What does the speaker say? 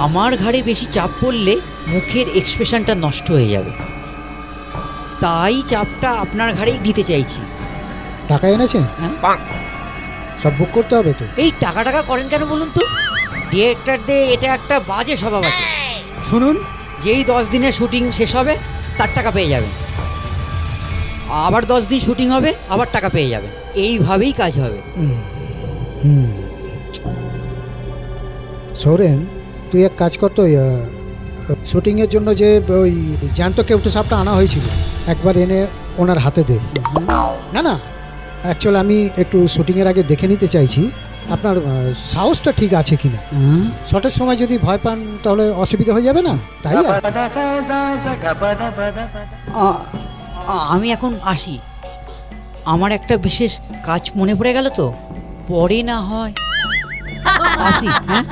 আমার ঘাড়ে বেশি চাপ পড়লে মুখের এক্সপ্রেশনটা নষ্ট হয়ে যাবে, তাই চাপটা আপনার ঘাড়েই দিতে চাইছি। টাকা এনেছেন? হ্যাঁ, সব বুক করতে হবে তো। এই টাকা টাকা করেন কেন বলুন তো? ডিরেক্টরদের এটা একটা বাজে স্বভাব আছে। শুনুন, যেই 10 দিনের শুটিং শেষ হবে তার টাকা পেয়ে যাবেন, আবার 10 দিন শুটিং হবে আবার টাকা পেয়ে যাবেন, এইভাবেই কাজ হবে। সৌরেন, তুই এক কাজ কর তো, শুটিংয়ের জন্য যে ওই জ্যান্ত কেউটে সাপটা আনা হয়েছিল একবার এনে ওনার হাতে দে। না না, অ্যাকচুয়ালি আমি একটু শুটিংয়ের আগে দেখে নিতে চাইছি আপনার সাহসটা ঠিক আছে কিনা। শটের সময় যদি ভয় পান তাহলে অসুবিধা হয়ে যাবে না, তাই আর কি। আমি এখন আসি, আমার একটা বিশেষ কাজ মনে পড়ে গেল তো, পরে না হয় আসি। হ্যাঁ।